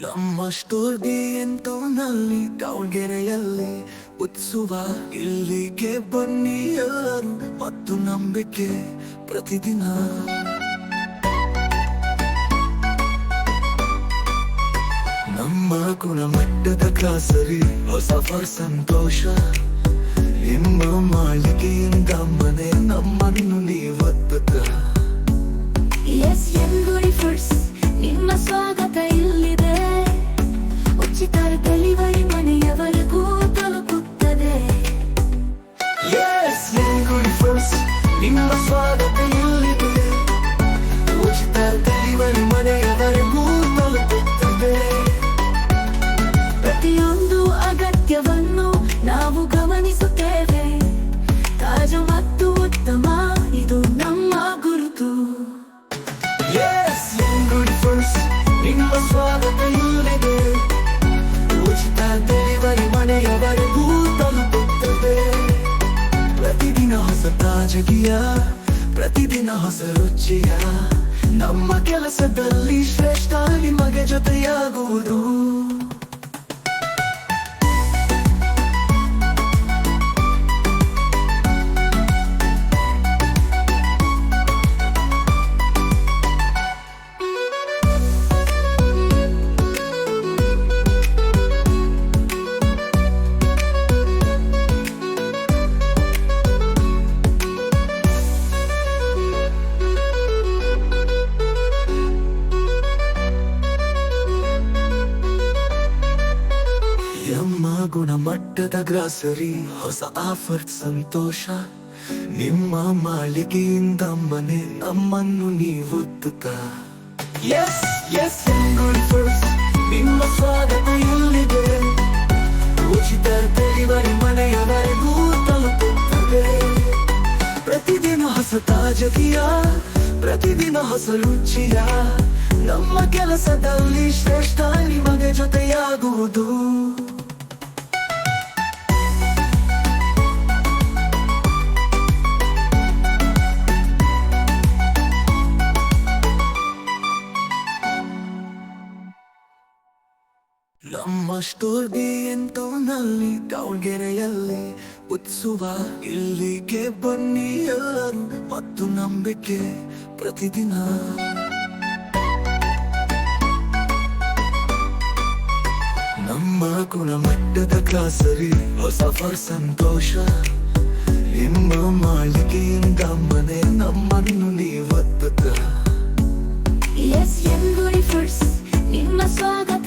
ನಮ್ಮ ಸ್ಟೋರಿ ಎಂತೋನಲ್ಲಿ ದಾವಣಗೆರೆಯಲ್ಲಿ ಉತ್ಸವ ಇಲ್ಲಿಗೆ ಬನ್ನಿ ಎಲ್ಲರೂ ಮತ್ತು ನಂಬಿಕೆ ಪ್ರತಿದಿನ ನಮ್ಮ ಗುಣಮಟ್ಟದ ಗ್ರಾಸರಿ ಹೊಸ ಸಂತೋಷ ನಿಮ್ಮ ಮಾಳಿಗೆಯಿಂದ ಮನೆ ನಮ್ಮನ್ನು ನೀವತ್ತದ ಗುಡಿ ಫುಡ್ಸ್ ನಿಮ್ಮ ಸ್ವಾಗತ ಇಲ್ಲಿದೆ ಉಚಿತ ಡೆಲಿವರಿ ಮನೆಯವರೆಗೂ ತಲುಪುತ್ತದೆ ಗುಡಿ ಫುಡ್ಸ್ ನಿಮ್ಮ ಸ್ವಾಗತ ಇಲ್ಲಿದೆ ಉಚಿತ ಡೆಲಿವರಿ ಮನೆಯವರೆಗೂ ತಲುಪುತ್ತದೆ ಪ್ರತಿಯೊಂದು ಅಗತ್ಯವನ್ನು ನಾವು ಗಮನಿಸುತ್ತೇವೆ ತಾಜಾ ಮತ್ತು ಉತ್ತಮ ಇದು ನಮ್ಮ ಗುರುತು ಗುಡಿ ಫುಡ್ಸ್ ನಿಮ್ಮ ಸ್ವಾಗತ ಇಲ್ಲಿದೆ ಉಚಿತ ಡೆಲಿವರಿ ಮನೆಯವರೆಗೂ ತಲುಪುತ್ತದೆ ಪ್ರತಿದಿನ ಹೊಸ ತಾಜಗಿಯ ಪ್ರತಿದಿನ ಹೊಸ ರುಚಿಯ ನಮ್ಮ ಕೆಲಸದಲ್ಲಿ ಶ್ರೇಷ್ಠ ನಿಮಗೆ ಜೊತೆಯಾಗುವುದು ನಮ್ಮ ಗುಣಮಟ್ಟದ ಗ್ರಾಸರಿ ಹೊಸ ಆಫರ್ ಸಂತೋಷ ನಿಮ್ಮ ಮಾಳಿಗೆಯಿಂದ ಮನೆ ನಮ್ಮನ್ನು ನೀವುತ್ತ ನಿಮ್ಮ ಸ್ವಾಗತ ಇಲ್ಲಿದೆ ಉಚಿತ ಡೆಲಿವರಿ ಮನೆಯವರೆಗೂ ತಲುಪುತ್ತದೆ ಪ್ರತಿದಿನ ಹೊಸ ತಾಜಗಿಯ ಪ್ರತಿದಿನ ಹೊಸ ರುಚಿಯ ನಮ್ಮ ಕೆಲಸದಲ್ಲಿ ಶ್ರೇಷ್ಠ ನಿಮಗೆ ಜೊತೆಯಾಗುವುದು ನಮ್ಮ ಸ್ಟೋರಿ ಎಂತೋನಲ್ಲಿ ದಾವಣಗೆರೆಯಲ್ಲಿ ಉತ್ಸವ ಇಲ್ಲಿಗೆ ಬನ್ನಿ ಎಲ್ಲರೂ ಮತ್ತು ನಂಬಿಕೆ ಪ್ರತಿದಿನ ನಮ್ಮ ಗುಣಮಟ್ಟದ ಗ್ರಾಸರಿ ಹೊಸ ಸಂತೋಷ ನಿಮ್ಮ ಮಾಳಿಗೆಯಿಂದ ಮನೆ ನಮ್ಮನ್ನು ನೀವತ್ತದ ಗುಡಿ ಫುಡ್ಸ್ ನಿಮ್ಮ ಸ್ವಾಗತ